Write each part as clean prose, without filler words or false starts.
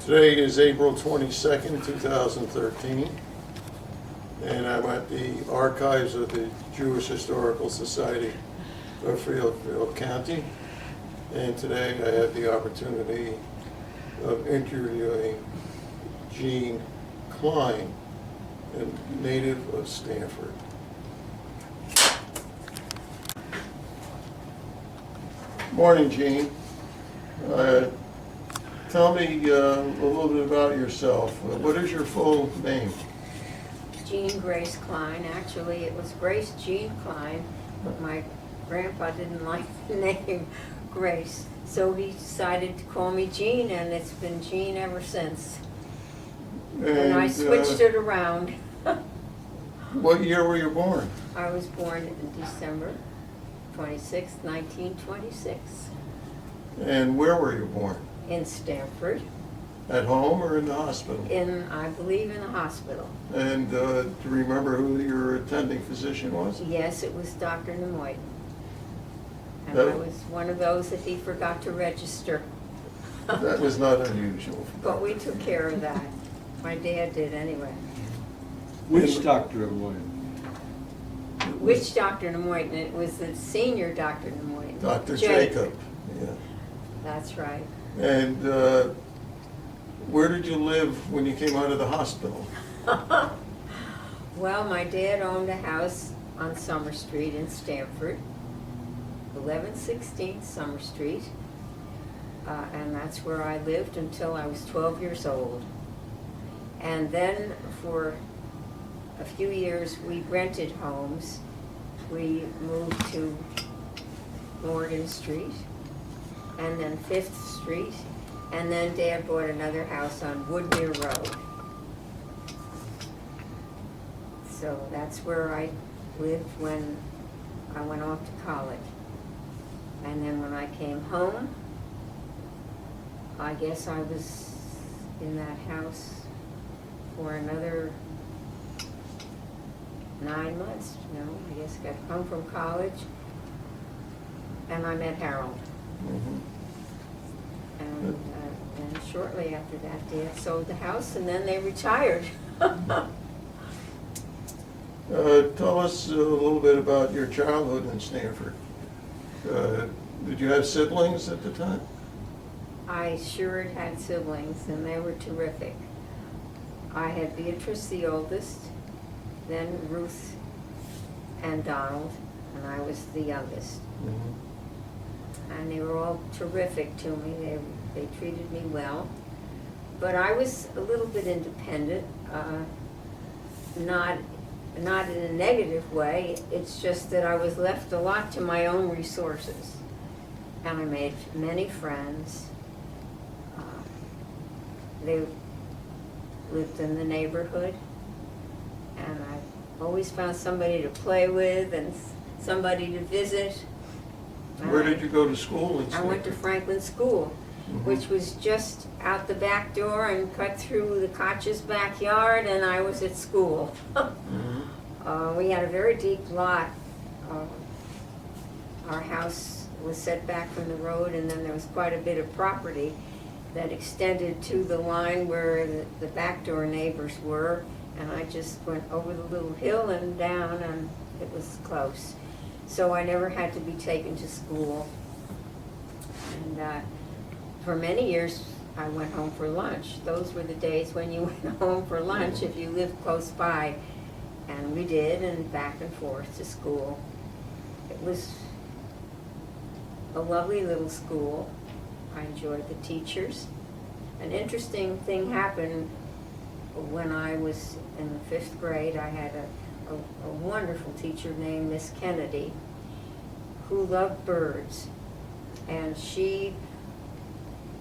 Today is April 22nd, 2013, and I'm at the archives of the Jewish Historical Society of Fairfield County, and today I had the opportunity of interviewing Jeanne Klein, a native of Stanford. Morning, Jeanne. Tell me a little bit about yourself. What is your full name? Jeanne Grace Klein. Actually, it was Grace Jean Klein, but my grandpa didn't like the name Grace, so he decided to call me Jeanne, and it's been Jeanne ever since. And I switched it around. What year were you born? I was born in December 26, 1926. And where were you born? In Stanford. At home or in the hospital? I believe in the hospital. And do you remember who your attending physician was? Yes, it was Dr. Nemoy. And That- I was one of those that he forgot to register. That was not unusual. But we took care of that. My dad did anyway. Which Dr. Lloyd? Which Dr. Nemoy? It was the senior Dr. Nemoy. Dr. Jacob. Yeah. That's right. And where did you live when you came out of the hospital? Well, my dad owned a house on Summer Street in Stanford, 1116 Summer Street, and that's where I lived until I was 12 years old. And then for a few years we rented homes. We moved to Morgan Street, and then 5th Street, and then Dad bought another house on Woodmere Road. So that's where I lived when I went off to college. And then when I came home, I guess I was in that house for another 9 months. No, I guess I got home from college, and I met Harold. Mhm. And shortly after that, Dad sold the house, and then they retired. Tell us a little bit about your childhood in Stanford. Did you have siblings at the time? I sure had siblings, and they were terrific. I had Beatrice, the oldest, then Ruth and Donald, and I was the youngest. Mhm. And they were all terrific to me. They treated me well. But I was a little bit independent, not in a negative way. It's just that I was left a lot to my own resources. And I made many friends. They lived in the neighborhood, and I always found somebody to play with and somebody to visit. Where did you go to school in I Stanford? went to Franklin School, Mhm. which was just out the back door and cut through the Koch's backyard, and I was at school. Mhm. We had a very deep lot. Our house was set back from the road, and then there was quite a bit of property that extended to the line where the back door neighbors were, and I just went over the little hill and down, and it was close. So I never had to be taken to school. And for many years, I went home for lunch. Those were the days when you went home for lunch if you lived close by. And we did, and back and forth to school. It was a lovely little school. I enjoyed the teachers. An interesting thing happened when I was in the 5th grade. I had a wonderful teacher named Miss Kennedy who loved birds, and she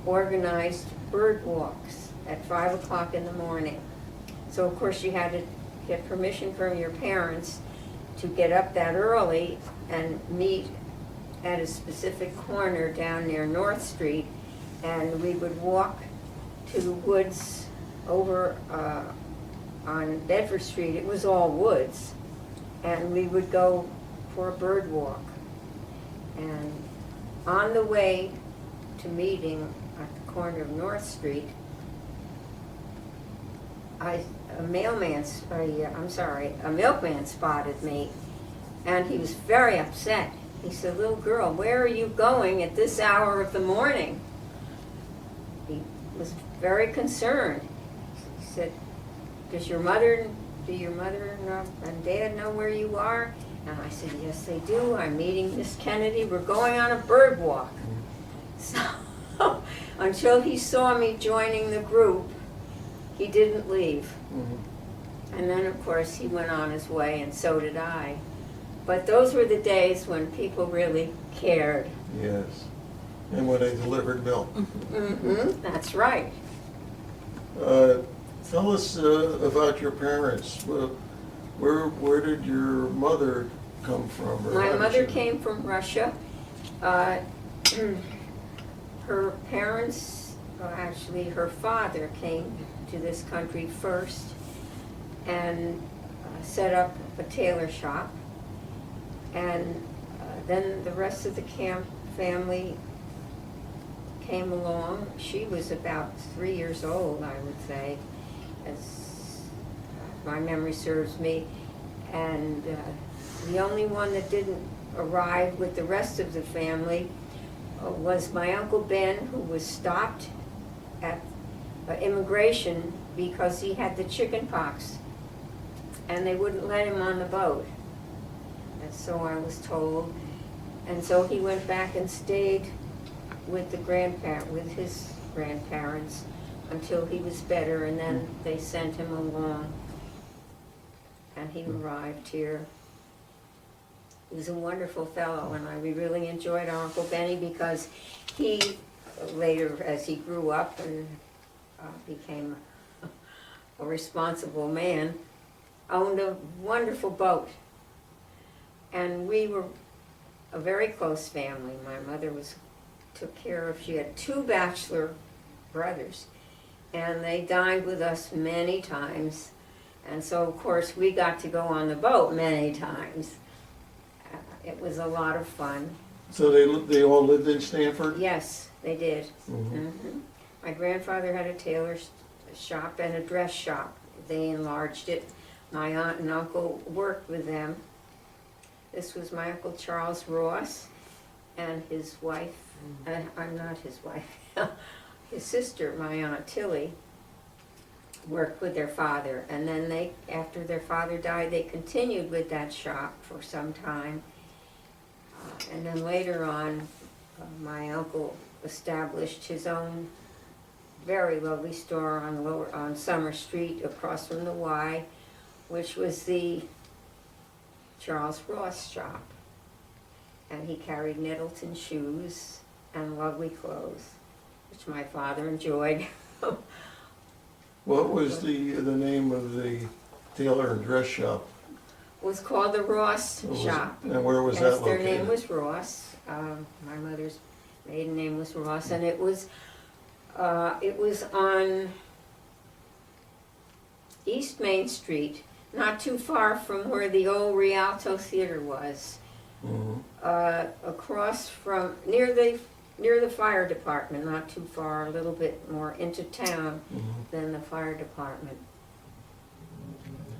organized bird walks at 5 o'clock in the morning. So of course you had to get permission from your parents to get up that early and meet at a specific corner down near North Street, and we would walk to the woods over on Bedford Street. It was all woods, and we would go for a bird walk. And on the way to meeting at the corner of North Street, a milkman spotted me, and he was very upset. He said, "Little girl, where are you going at this hour of the morning?" He was very concerned. He said, do your mother and dad know where you are?" And I said, "Yes, they do. I'm meeting Miss Kennedy. We're going on a bird walk." So until he saw me joining the group, he didn't leave. And then, of course, he went on his way, and so did I. But those were the days when people really cared. Yes. And when they delivered milk. That's right. Tell us about your parents. Where did your mother come from? Or My how did mother she- came from Russia. Her parents, actually her father, came to this country first and set up a tailor shop. And then the rest of the Camp family came along. She was about 3 years old, I would say, as my memory serves me. And the only one that didn't arrive with the rest of the family was my Uncle Ben, who was stopped at immigration because he had the chicken pox, and they wouldn't let him on the boat. And so I was told. And so he went back and stayed with his grandparents until he was better, and then they sent him along, and he arrived here. He was a wonderful fellow, and we really enjoyed our Uncle Benny because he later, as he grew up and became a responsible man, owned a wonderful boat. And we were a very close family. My mother took care of, she had 2 bachelor brothers, and they dined with us many times. And so, of course, we got to go on the boat many times. It was a lot of fun. So they all lived in Stanford? Yes, they did. My grandfather had a tailor shop and a dress shop. They enlarged it. My aunt and uncle worked with them. This was my Uncle Charles Ross and his wife, I'm not his wife, his sister, my Aunt Tilly, worked with their father. And then after their father died, they continued with that shop for some time. And then later on, my uncle established his own very lovely store on Summer Street across from the Y, which was the Charles Ross shop. And he carried Nettleton shoes and lovely clothes, which my father enjoyed. What was the name of the tailor and dress shop? Was called the Ross What was shop. it? And where was Yes, that their located? name was Ross. My mother's maiden name was Ross, and it was on East Main Street, not too far from where the old Rialto Theater was. Across from near the fire department, not too far, a little bit more into town than the fire department.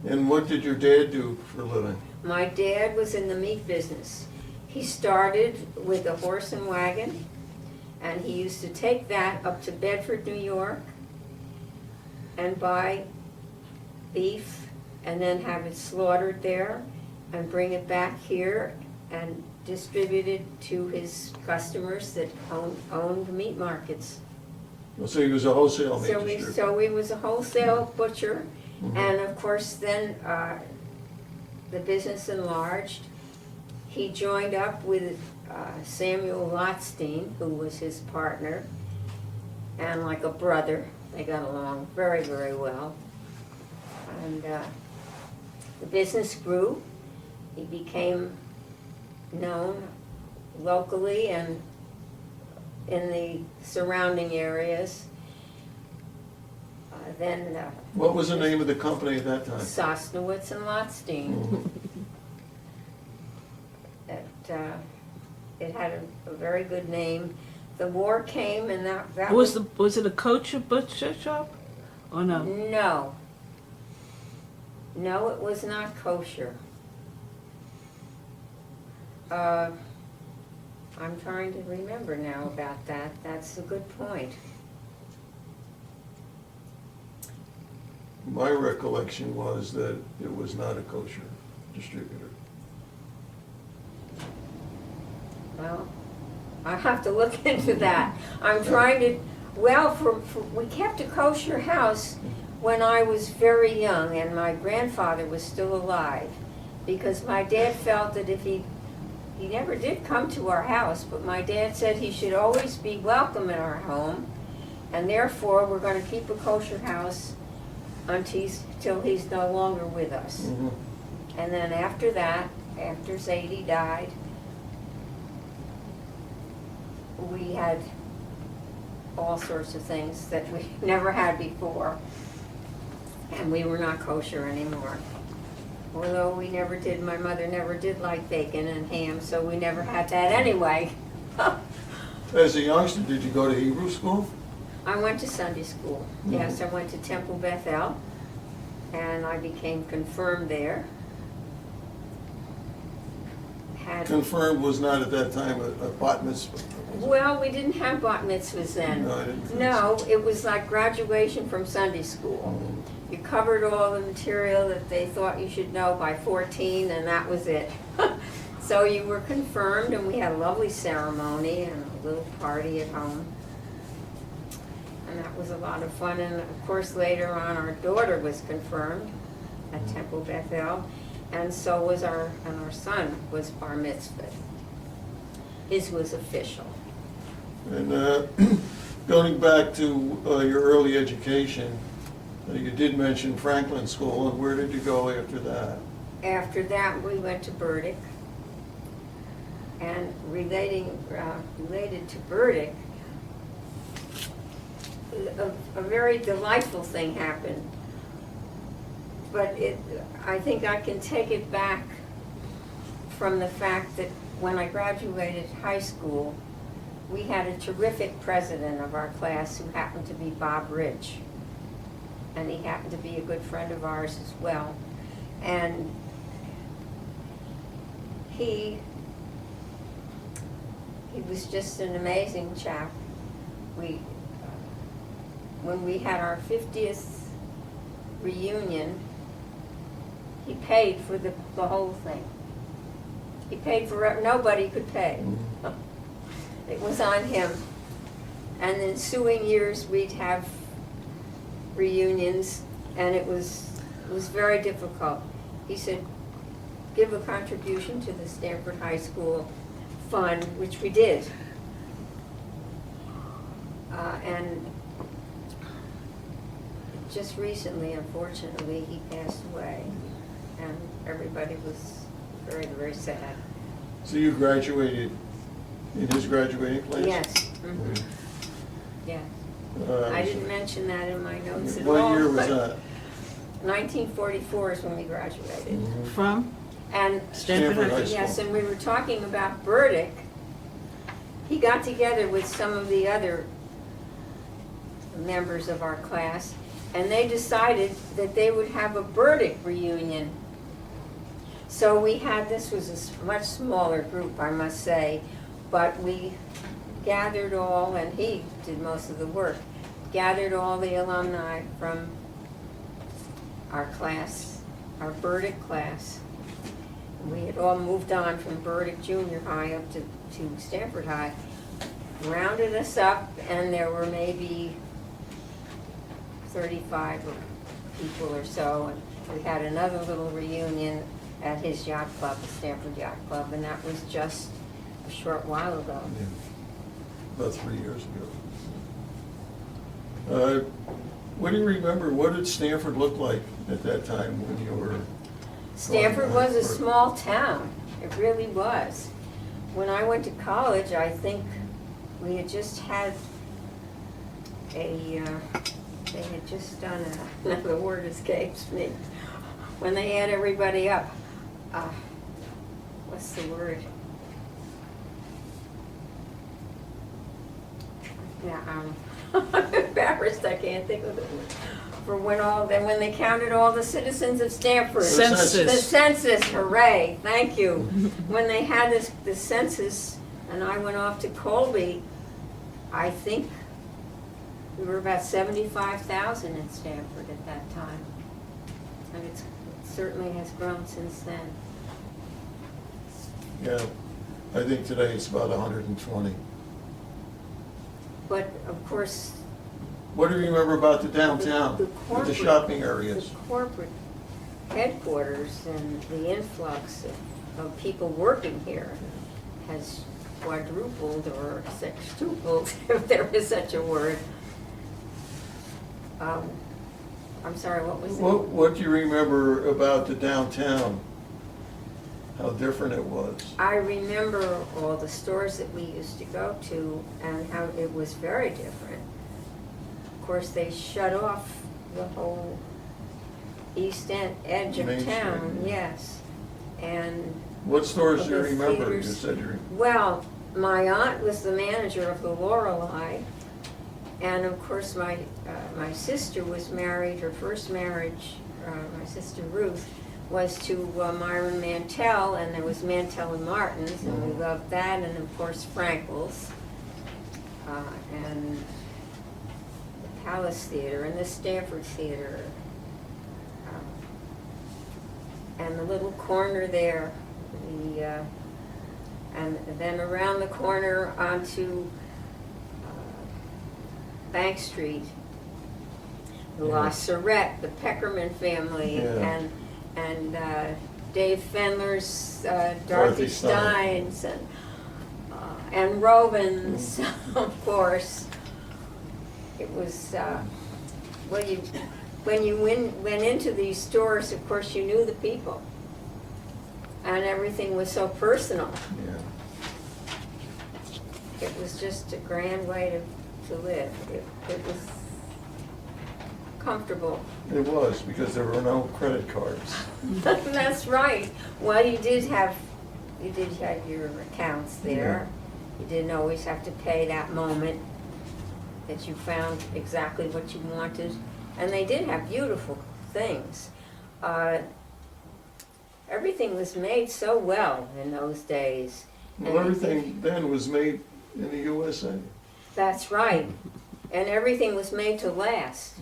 And what did your dad do for a living? My dad was in the meat business. He started with a horse and wagon, and he used to take that up to Bedford, New York, and buy beef, and then have it slaughtered there, and bring it back here, and distribute it to his customers that owned meat markets. So he was a wholesale meat So distributor. he was a wholesale butcher, and of course then the business enlarged. He joined up with Samuel Lotstein, who was his partner, and like a brother. They got along very, very well. And the business grew. He became known locally and in the surrounding areas. Then What was the name of the company at that time? Sosnowitz and Lotstein. It had a very good name. The war came, and that Was it a kosher butcher shop, or no? No, No, it was not kosher. I'm trying to remember now about that. That's a good point. My recollection was that it was not a kosher distributor. Well, I have to look into that. I'm trying to, well, we kept a kosher house when I was very young and my grandfather was still alive. Because my dad felt that if he never did come to our house, but my dad said he should always be welcome in our home. And therefore, we're going to keep a kosher house until he's no longer with us. Mhm. And then after that, after Zadie died, we had all sorts of things that we never had before. And we were not kosher anymore. Although my mother never did like bacon and ham, so we never had that anyway. As a youngster, did you go to Hebrew school? I went to Sunday school. Yes, I went to Temple Bethel, and I became confirmed there. Confirmed was not at that time a bat mitzvah. Well, we didn't have bat mitzvahs then. No, I didn't think No, it was like graduation from Sunday school. You covered all the material that they thought you should know by 14, and that was it. So you were confirmed, and we had a lovely ceremony and a little party at home. And that was a lot of fun. And of course, later on, our daughter was confirmed at Temple Bethel, and so was our son was bar mitzvah. His was official. And going back to your early education, you did mention Franklin School, and where did you go after that? After that, we went to Burdick. And related to Burdick, a very delightful thing happened. But I think I can take it back from the fact that when I graduated high school, we had a terrific president of our class who happened to be Bob Rich. And he happened to be a good friend of ours as well. And he was just an amazing chap. When we had our 50th reunion, he paid for the whole thing. He paid for it. Nobody could pay. It was on him. And the ensuing years, we'd have reunions, and it was very difficult. He said, give a contribution to the Stanford High School fund, which we did. And just recently, unfortunately, he passed away, and everybody was very, very sad. So you graduated in his graduating class? Yes. Mm-hmm. Yeah. I didn't mention that in my notes at all. What year was that? 1944 is when we graduated. From? And Stanford High School. yes, and we were talking about Burdick. He got together with some of the other members of our class, and they decided that they would have a Burdick reunion. So we had, this was a much smaller group, I must say, but we gathered all, and he did most of the work, gathered all the alumni from our class, our Burdick class. We had all moved on from Burdick Junior High up to Stanford High, rounded us up, and there were maybe 35 people or so, and we had another little reunion at his yacht club, the Stanford Yacht Club, and that was just a short while ago. Yeah. About 3 years ago. What do you remember? What did Stanford look like at that time when you were? Stanford was a small town. It really was. When I went to college, I think we had just had they had just done the word escapes me. When they had everybody up, what's the word? Yeah, I'm embarrassed, I can't think of the word. for when they counted all the citizens of Stamford. Census. The census, hooray, thank you. When they had the census, and I went off to Colby, I think we were about 75,000 in Stamford at that time. And it certainly has grown since then. Yeah, I think today it's about 120. But of course, What do you remember about the downtown, the with the corporate- shopping areas? the corporate headquarters and the influx of people working here has quadrupled or sextupled, if there is such a word. I'm sorry, what was it? What do you remember about the downtown? How different it was? I remember all the stores that we used to go to and how it was very different. Of course, they shut off the whole east edge of Main Street, town, yeah. yes. And, What stores do you The remember? You theaters. said you well, my aunt was the manager of the Lorelei. And of course, my sister was married, her first marriage, my sister Ruth, was to Myron Mantell, and there was Mantell and Martin's, and we loved that, and of course Frankel's, and the Palace Theater, and the Stamford Theater, and the little corner there, and then around the corner onto Bank Street, the La Surette, the Peckerman family, Yeah. and Dave Fendler's, Dorothy Dorothy Stein. Stein's, and Robin's, of course. It was, when you went into these stores, of course, you knew the people. And everything was so personal. Yeah. It was just a grand way to live. It was comfortable. It was, because there were no credit cards. That's right. Well, you did have your accounts there. You didn't always have to pay that moment that you found exactly what you wanted. And they did have beautiful things. Everything was made so well in those days. Well, everything then was made in the USA. That's right. And everything was made to last.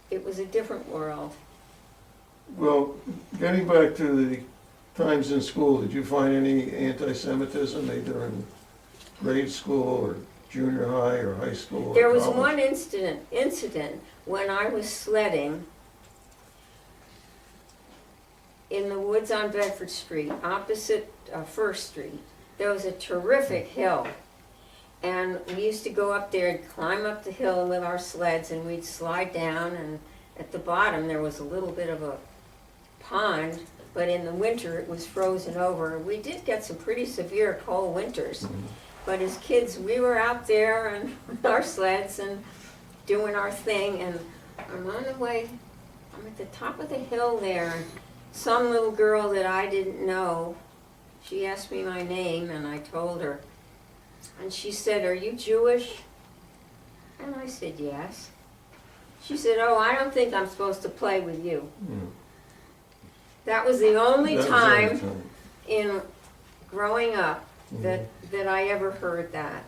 It was a different world. Well, getting back to the times in school, did you find any anti-Semitism either in grade school or junior high or high school or There was college? one incident when I was sledding in the woods on Bedford Street, opposite First Street. There was a terrific hill. And we used to go up there and climb up the hill with our sleds, and we'd slide down, and at the bottom there was a little bit of a pond, but in the winter it was frozen over. We did get some pretty severe cold winters, but as kids we were out there and with our sleds and doing our thing, and I'm on the way, I'm at the top of the hill there, and some little girl that I didn't know, she asked me my name, and I told her. And she said, "Are you Jewish?" And I said, "Yes." She said, "Oh, I don't think I'm supposed to play with you." That was the only That was time in growing up that I ever heard that.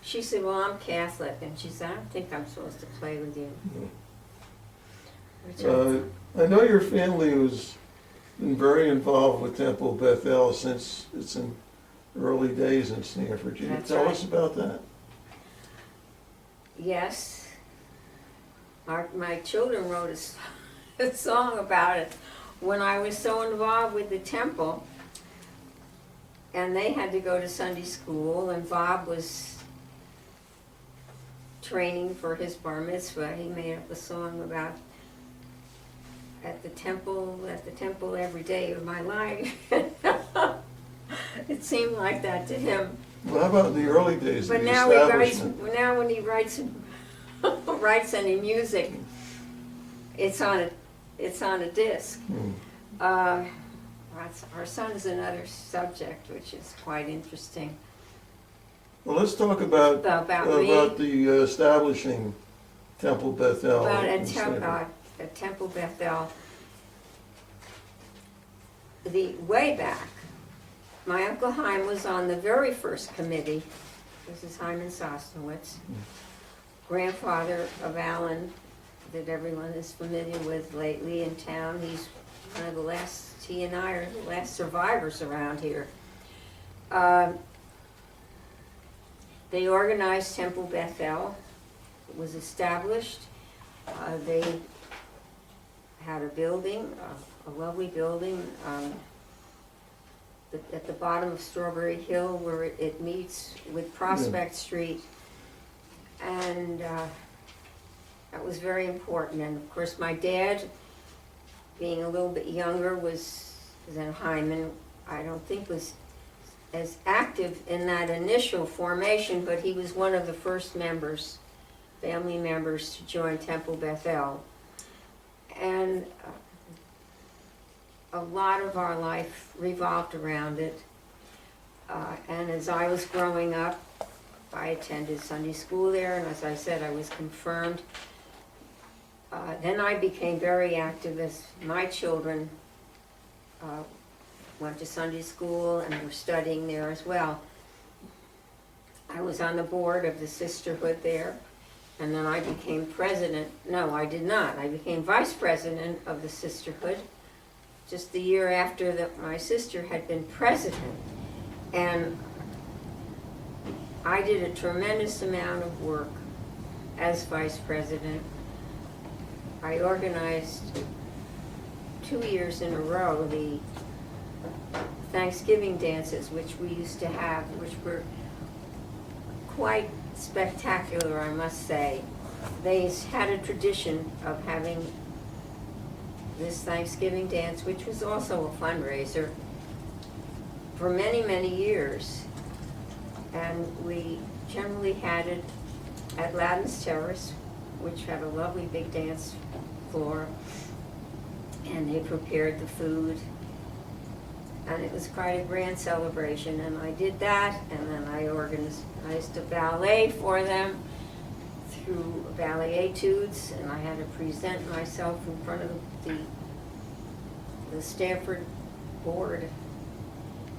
She said, "Well, I'm Catholic." And she said, "I don't think I'm supposed to play with you." Which I know your family has been very involved with Temple Bethel since its early days in Stamford. Can you That's tell right. us about that? Yes. My children wrote a song about it when I was so involved with the temple. And they had to go to Sunday school, and Bob was training for his bar mitzvah. He made up a song about at the temple every day of my life. It seemed like that to him. Well, how about in the early days of But the now establishment? now when he writes any music, it's on a disc. Our son is another subject, which is quite interesting. Well, let's talk about About me? the establishing Temple Bethel. But in Stanford. at Temple Bethel, the way back, my Uncle Haim was on the very first committee. This is Hyman Sosnowitz, grandfather of Alan, that everyone is familiar with lately in town. He's one of the last, he and I are the last survivors around here. They organized Temple Bethel. It was established. They had a building, a lovely building, at the bottom of Strawberry Hill where it meets with Prospect Street. And that was very important. And of course my dad, being a little bit younger, was than Hyman, I don't think was as active in that initial formation, but he was one of the first members, family members, to join Temple Bethel. And a lot of our life revolved around it. And as I was growing up, I attended Sunday school there, and as I said, I was confirmed. Then I became very active as my children went to Sunday school and were studying there as well. I was on the board of the sisterhood there, and then I became president. No, I did not. I became vice president of the sisterhood just the year after that my sister had been president. And I did a tremendous amount of work as vice president. I organized 2 years in a row the Thanksgiving dances, which we used to have, which were quite spectacular, I must say. They had a tradition of having this Thanksgiving dance, which was also a fundraiser, for many, many years. And we generally had it at Ladden's Terrace, which had a lovely big dance floor, and they prepared the food. And it was quite a grand celebration, and I did that, and then I organized a ballet for them through ballet etudes, and I had to present myself in front of the Stanford board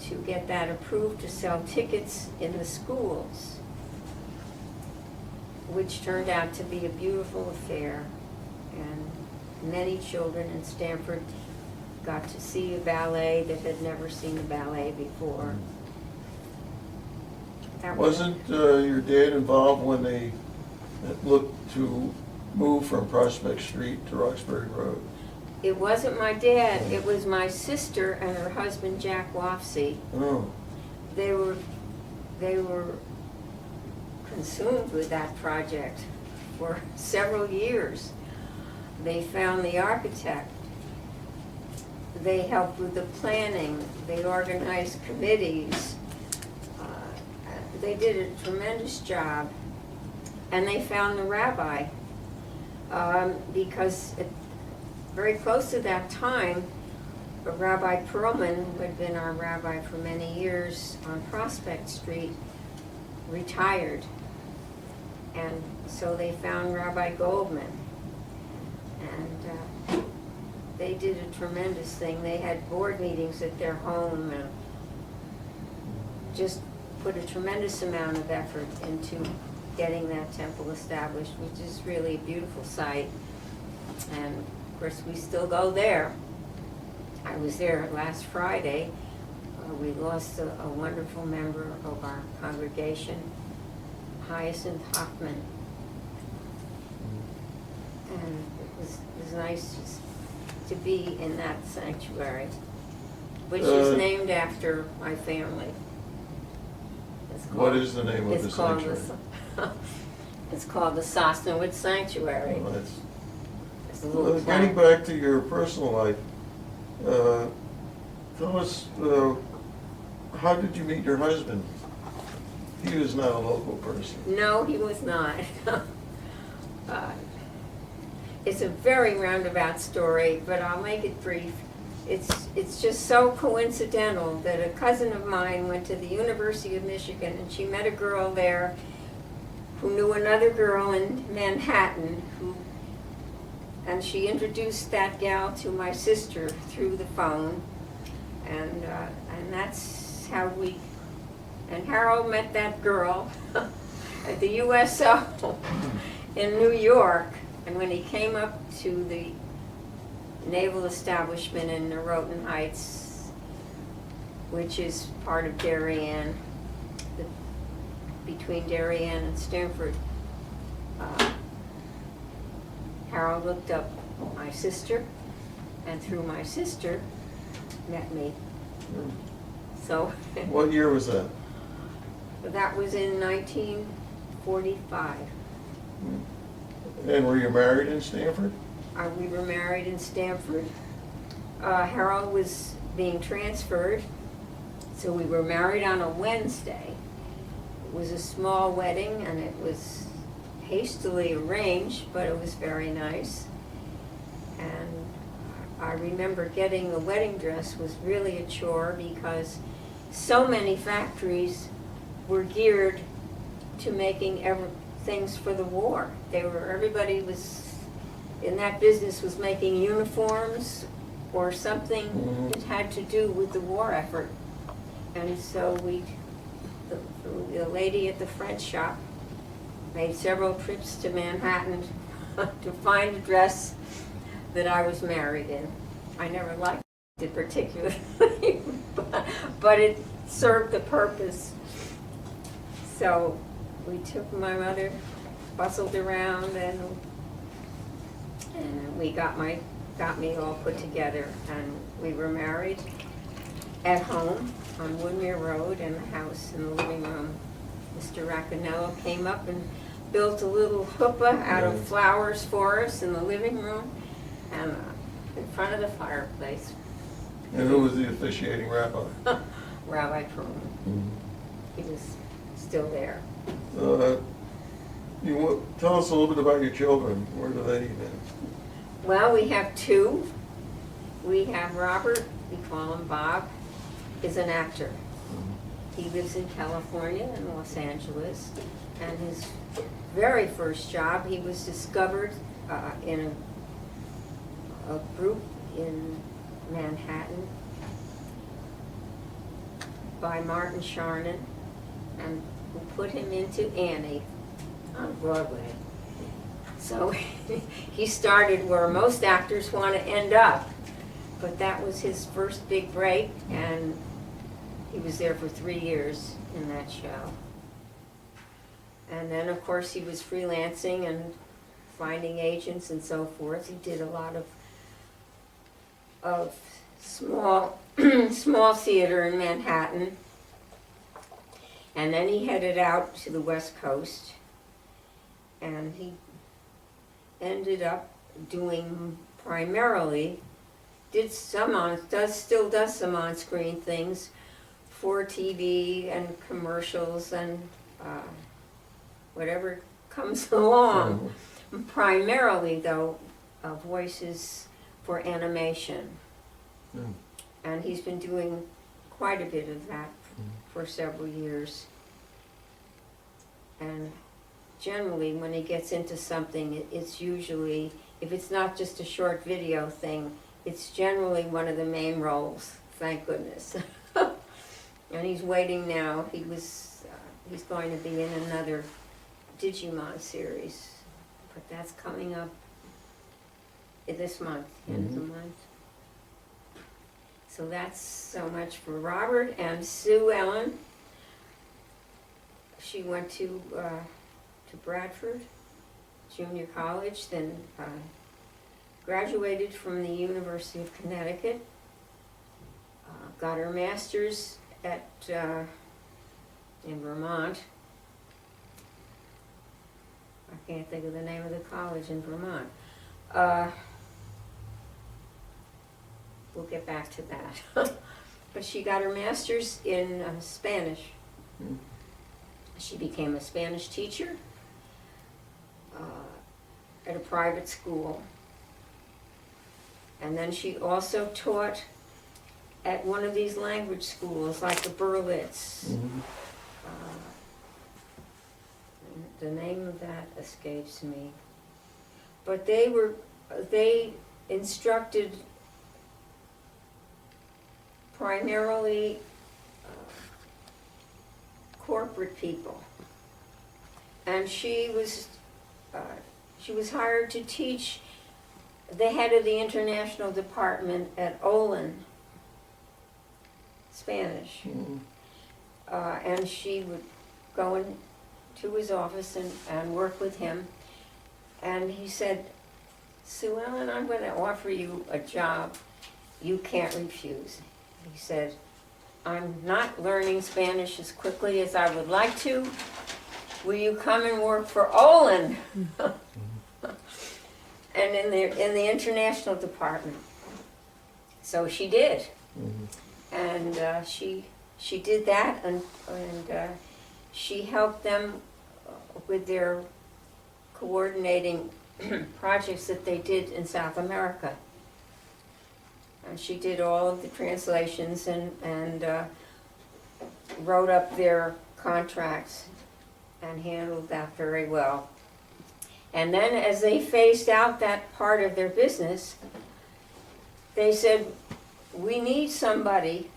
to get that approved to sell tickets in the schools, which turned out to be a beautiful affair, and many children in Stanford got to see a ballet that had never seen a ballet before. Wasn't your dad involved when they looked to move from Prospect Street to Roxbury Road? It wasn't my dad, it was my sister and her husband Jack Wofsy. Oh, They were consumed with that project for several years. They found the architect. They helped with the planning. They organized committees. They did a tremendous job. And they found the rabbi, because very close to that time, Rabbi Perlman, who had been our rabbi for many years on Prospect Street, retired. And so they found Rabbi Goldman. And they did a tremendous thing. They had board meetings at their home and just put a tremendous amount of effort into getting that temple established, which is really a beautiful site. And of course, we still go there. I was there last Friday. We lost a wonderful member of our congregation, Hyacinth Hoffman. And it was nice to be in that sanctuary, which is named after my family. what is the name of the sanctuary? It's called the Sosnowitz Sanctuary. Well, It's a little getting town. back to your personal life, tell us, how did you meet your husband? He was not a local person. No, he was not. It's a very roundabout story, but I'll make it brief. It's just so coincidental that a cousin of mine went to the University of Michigan, and she met a girl there who knew another girl in Manhattan and she introduced that gal to my sister through the phone, and that's how and Harold met that girl at the USO in New York, and when he came up to the naval establishment in Norotan Heights, which is part of Darien, between Darien and Stamford, Harold looked up my sister, and through my sister, met me. So. What year was that? That was in 1945. And were you married in Stamford? We were married in Stamford. Harold was being transferred, so we were married on a Wednesday. It was a small wedding, and it was hastily arranged, but it was very nice. And I remember getting the wedding dress was really a chore because so many factories were geared to making things for the war. Everybody was in that business was making uniforms or something that had to do with the war effort. And so the lady at the French shop made several trips to Manhattan to find a dress that I was married in. I never liked it particularly, but it served the purpose. So we took my mother, bustled around, and we got me all put together, and we were married at home on Woodmere Road in the house in the living room. Mr. Raccanello came up and built a little chuppah out of flowers for us in the living room and in front of the fireplace. And who was the officiating rabbi? Rabbi Truman. He was still there. Tell us a little bit about your children. Where do they live? Well, we have two. We have Robert, we call him Bob, is an actor. He lives in California and Los Angeles, and his very first job, he was discovered in a group in Manhattan by Martin Charnin, and we put him into Annie on Broadway. So he started where most actors want to end up, but that was his first big break, and he was there for 3 years in that show. And then, of course, he was freelancing and finding agents and so forth. He did a lot of small small theater in Manhattan. And then he headed out to the West Coast, and he ended up doing primarily, still does some on-screen things for TV and commercials and whatever comes along. Primarily, though, voices for animation. And he's been doing quite a bit of that for several years. And generally, when he gets into something, it's usually, if it's not just a short video thing, it's generally one of the main roles, thank goodness. And he's waiting now. He's going to be in another Digimon series, but that's coming up this month, end of the month. So that's so much for Robert. And Sue Ellen, she went to Bradford Junior College, then graduated from the University of Connecticut, got her master's at in Vermont. I can't think of the name of the college in Vermont. We'll get back to that. But she got her master's in Spanish. She became a Spanish teacher at a private school. And then she also taught at one of these language schools, like the Berlitz. the name of that escapes me. But they instructed primarily corporate people. And she was hired to teach the head of the international department at Olin Spanish. Mhm. And she would go into his office and work with him. And he said, "Sue Ellen, I'm going to offer you a job you can't refuse." He said, "I'm not learning Spanish as quickly as I would like to. Will you come and work for Olin?" And in the international department. So she did. Mhm. And she did that, and she helped them with their coordinating projects that they did in South America. And she did all of the translations and wrote up their contracts and handled that very well. And then as they phased out that part of their business, they said, "We need somebody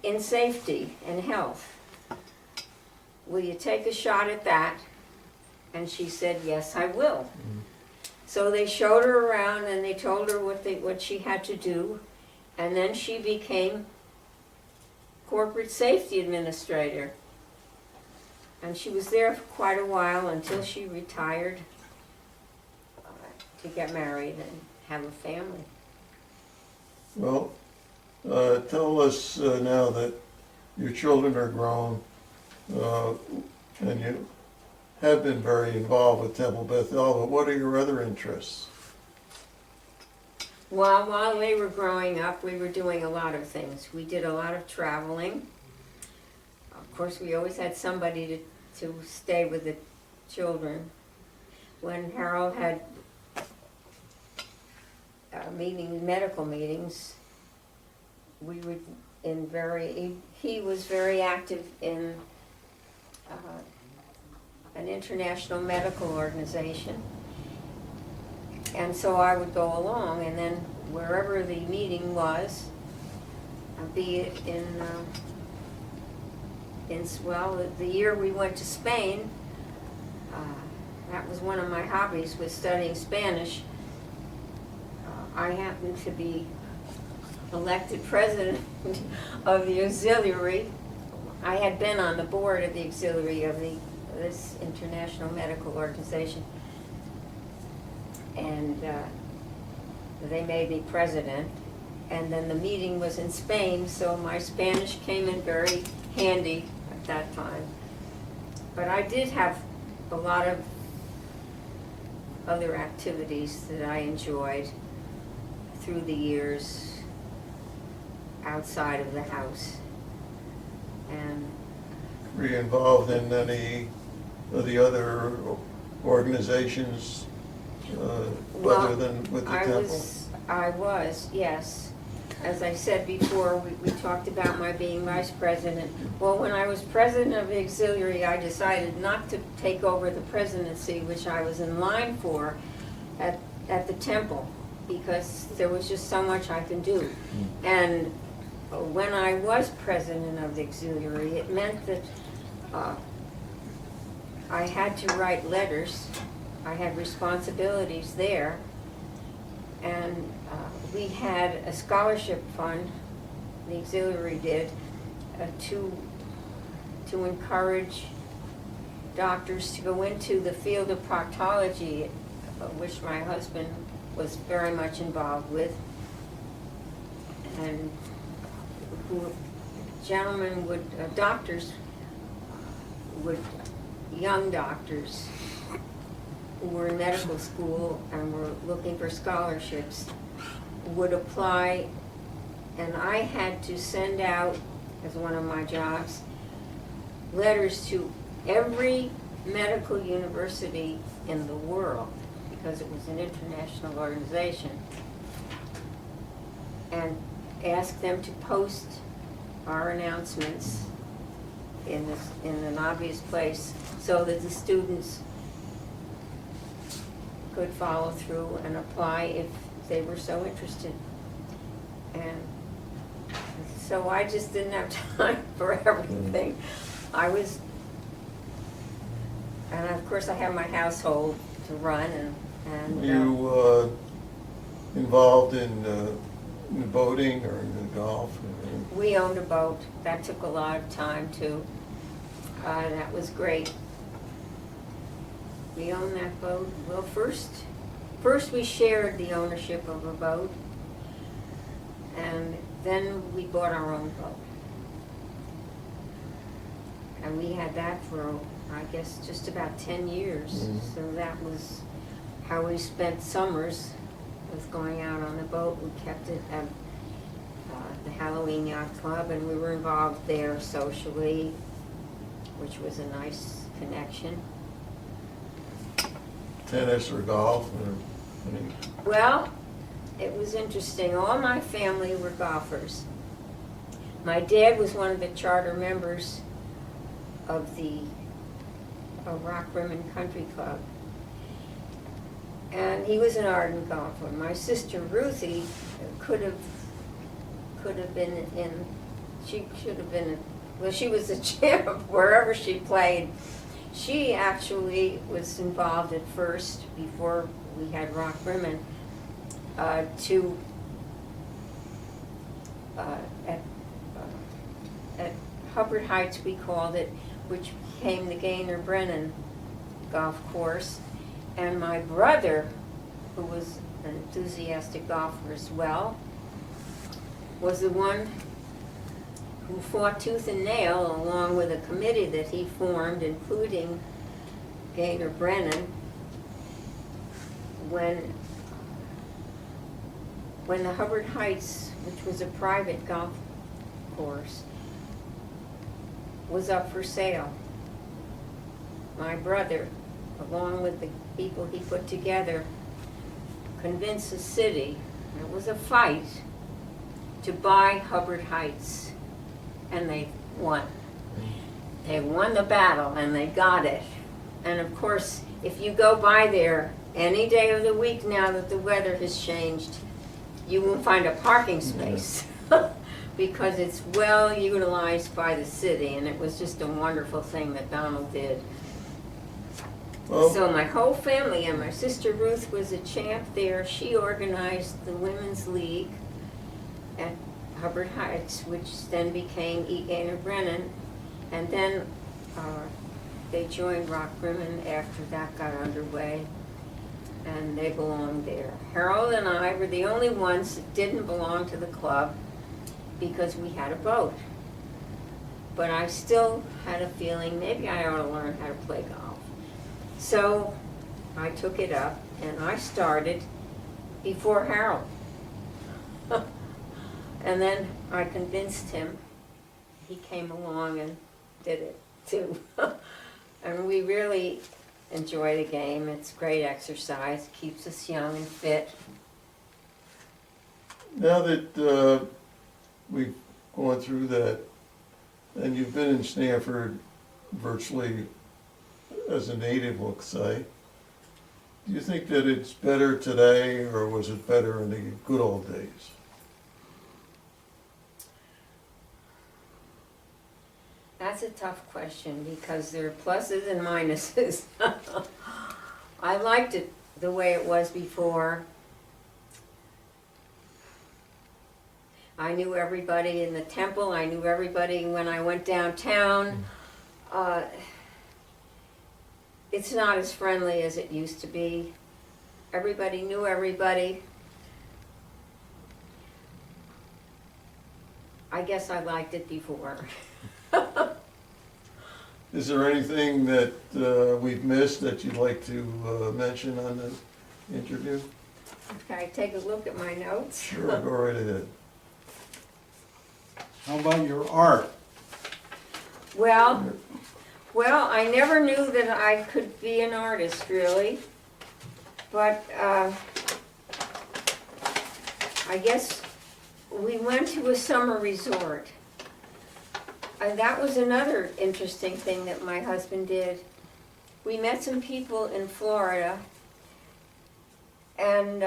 in safety and health. Will you take a shot at that?" And she said, "Yes, I will." So they showed her around and they told her what she had to do, and then she became corporate safety administrator. And she was there for quite a while until she retired to get married and have a family. Well, tell us now that your children are grown, and you have been very involved with Temple Bethel, but what are your other interests? Well, while they were growing up, we were doing a lot of things. We did a lot of traveling. Of course, we always had somebody to stay with the children. When Harold had medical meetings, we would he was very active in an international medical organization. And so I would go along, and then wherever the meeting was, be it the year we went to Spain, that was one of my hobbies, was studying Spanish. I happened to be elected president of the auxiliary. I had been on the board of the auxiliary of this international medical organization. And they made me president. And then the meeting was in Spain, so my Spanish came in very handy at that time. But I did have a lot of other activities that I enjoyed through the years outside of the house. And Were you involved in any of the other organizations other than with the temple? I was, yes. As I said before, we talked about my being vice president. Well, when I was president of the auxiliary, I decided not to take over the presidency, which I was in line for at the temple, because there was just so much I can do. And when I was president of the auxiliary, it meant that I had to write letters. I had responsibilities there. And we had a scholarship fund, the auxiliary did, to encourage doctors to go into the field of proctology, which my husband was very much involved with. And young doctors who were in medical school and were looking for scholarships would apply, and I had to send out, as one of my jobs, letters to every medical university in the world, because it was an international organization, and ask them to post our announcements in an obvious place so that the students could follow through and apply if they were so interested. And so I just didn't have time for everything. And of course I have my household to run and You involved in boating or in golf? we owned a boat. That took a lot of time too. That was great. We owned that boat. Well, first we shared the ownership of a boat, and then we bought our own boat. And we had that for, I guess, just about 10 years. Mhm. So that was how we spent summers, was going out on the boat. We kept it at the Halloween Yacht Club, and we were involved there socially, which was a nice connection. Tennis or golf? Or any? Well, it was interesting. All my family were golfers. My dad was one of the charter members of the Rock Rimmon Country Club. And he was an ardent golfer. My sister Ruthie could have been in, she should have been, well, she was a champ wherever she played. She actually was involved at first, before we had Rock Rimmon, at Hubbard Heights, we called it, which became the Gaynor Brennan golf course. And my brother, who was an enthusiastic golfer as well, was the one who fought tooth and nail, along with a committee that he formed, including Gaynor Brennan, when the Hubbard Heights, which was a private golf course, was up for sale. My brother, along with the people he put together, convinced the city, and it was a fight, to buy Hubbard Heights, and they won. They won the battle, and they got it. And of course, if you go by there any day of the week now that the weather has changed, you won't find a parking space because it's well utilized by the city, and it was just a wonderful thing that Donald did. Well, So my whole family, and my sister Ruth was a champ there. She organized the Women's League at Hubbard Heights, which then became E. Gaynor Brennan, and then they joined Rock Rimmon after that got underway, and they belonged there. Harold and I were the only ones that didn't belong to the club because we had a boat. But I still had a feeling maybe I ought to learn how to play golf. So I took it up, and I started before Harold. And then I convinced him. He came along and did it too. And we really enjoy the game. It's great exercise, keeps us young and fit. now that we've gone through that, and you've been in Stanford virtually as a native, we'll say, do you think that it's better today, or was it better in the good old days? That's a tough question because there are pluses and minuses. I liked it the way it was before. I knew everybody in the temple. I knew everybody when I went downtown. It's not as friendly as it used to be. Everybody knew everybody. I guess I liked it before. Is there anything that we've missed that you'd like to mention on the interview? Can I take a look at my notes? Sure, go right ahead. How about your art? Well, I never knew that I could be an artist, really. But I guess we went to a summer resort. that was another interesting thing that my husband did. We met some people in Florida, and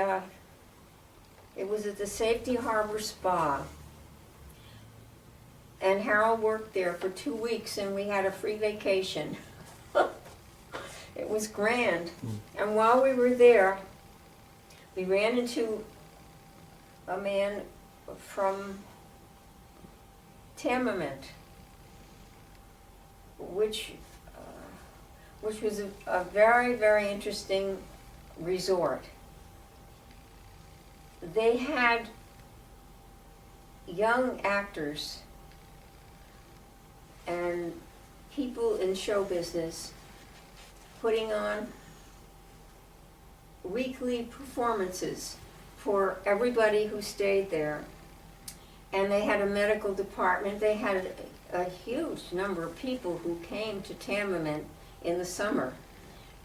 it was at the Safety Harbor Spa. And Harold worked there for 2 weeks, and we had a free vacation. It was grand. And while we were there, we ran into a man from Tamament, which was a very, very interesting resort. They had young actors and people in show business putting on weekly performances for everybody who stayed there. And they had a medical department. They had a huge number of people who came to Tamament in the summer,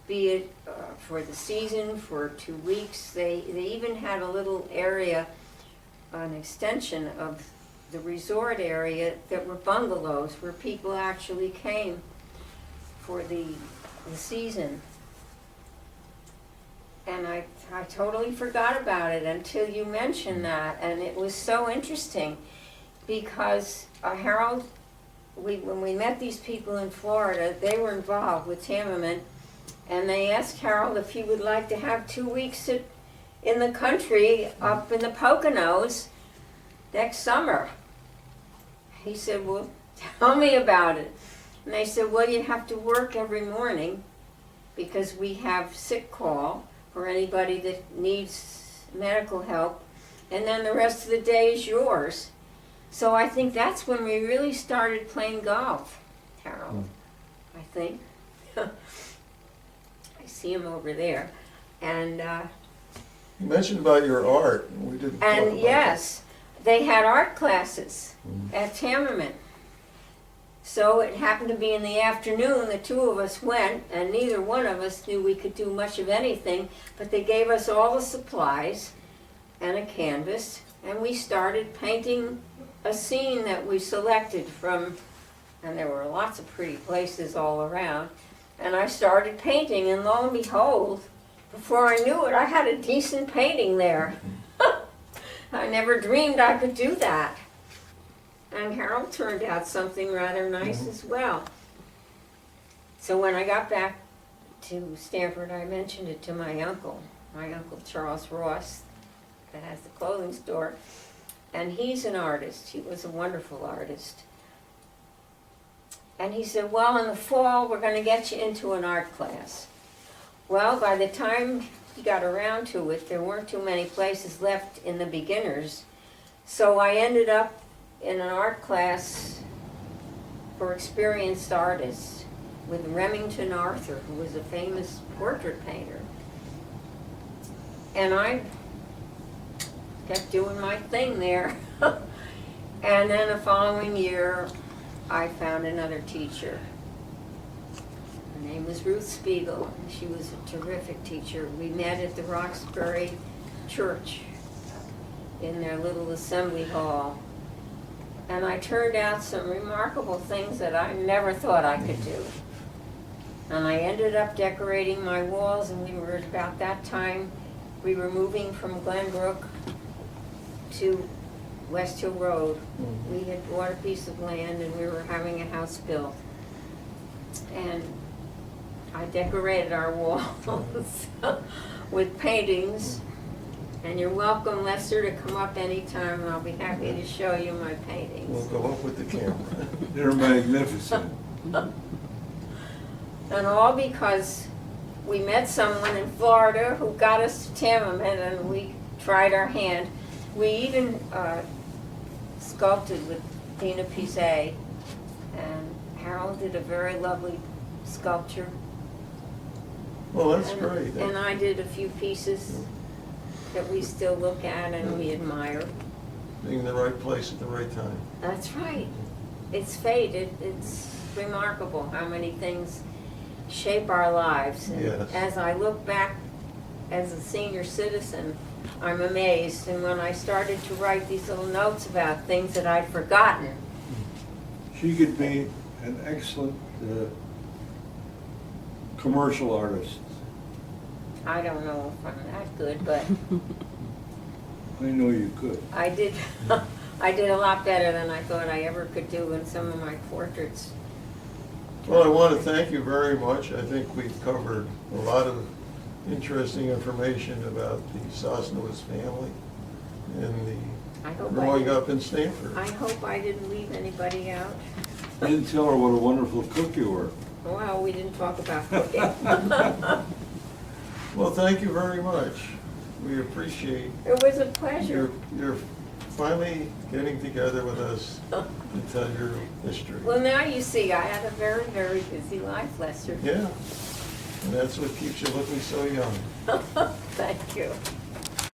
be it for the season, for 2 weeks. They even had a little area, an extension of the resort area that were bungalows where people actually came for the season. And I totally forgot about it until you mentioned that, and it was so interesting because Harold, when we met these people in Florida, they were involved with Tamament, and they asked Harold if he would like to have 2 weeks in the country up in the Poconos next summer. He said, well, tell me about it. And they said, well, you have to work every morning because we have sick call for anybody that needs medical help, and then the rest of the day is yours. So I think that's when we really started playing golf, Harold, I think. I see him over there. And You mentioned about your art, and we didn't talk about that. yes, they had art classes at Tamament. So it happened to be in the afternoon, the two of us went, and neither one of us knew we could do much of anything, but they gave us all the supplies and a canvas, and we started painting a scene that we selected from, and there were lots of pretty places all around, and I started painting, and lo and behold, before I knew it, I had a decent painting there. I never dreamed I could do that. And Harold turned out something rather nice as well. So when I got back to Stanford, I mentioned it to my uncle Charles Ross, that has the clothing store, and he's an artist. He was a wonderful artist. And he said, well, in the fall, we're going to get you into an art class. Well, by the time he got around to it, there weren't too many places left in the beginners. So I ended up in an art class for experienced artists with Remington Arthur, who was a famous portrait painter. And I kept doing my thing there. And then the following year, I found another teacher. Her name was Ruth Spiegel. She was a terrific teacher. We met at the Roxbury Church in their little assembly hall. And I turned out some remarkable things that I never thought I could do. And I ended up decorating my walls, and we were at about that time, we were moving from Glenbrook to West Hill Road. We had bought a piece of land and we were having a house built. And I decorated our walls with paintings. And you're welcome, Lester, to come up anytime, and I'll be happy to show you my paintings. We'll go up with the camera. They're magnificent. And all because we met someone in Florida who got us to Tamament, and we tried our hand. We even sculpted with Dina Pizet, and Harold did a very lovely sculpture. Well, that's and, great. And I did a few pieces that we still look at and we admire. Being in the right place at the right time. That's right. It's fate. It's remarkable how many things shape our lives. And Yes. as I look back as a senior citizen, I'm amazed. And when I started to write these little notes about things that I'd forgotten, She could be an excellent commercial artist. I don't know if I'm that good, but I know you could. I did, I did a lot better than I thought I ever could do in some of my portraits. Well, I want to thank you very much. I think we've covered a lot of interesting information about the Sosnowitz family and I the hope growing I, up in Stanford. I hope I didn't leave anybody out. I didn't tell her what a wonderful cook you were. Well, we didn't talk about cooking. Well, thank you very much. We appreciate It was a pleasure. you're finally getting together with us to tell your history. Well, now you see, I had a very, very busy life, Lester. Yeah, and that's what keeps you looking so young. Thank you.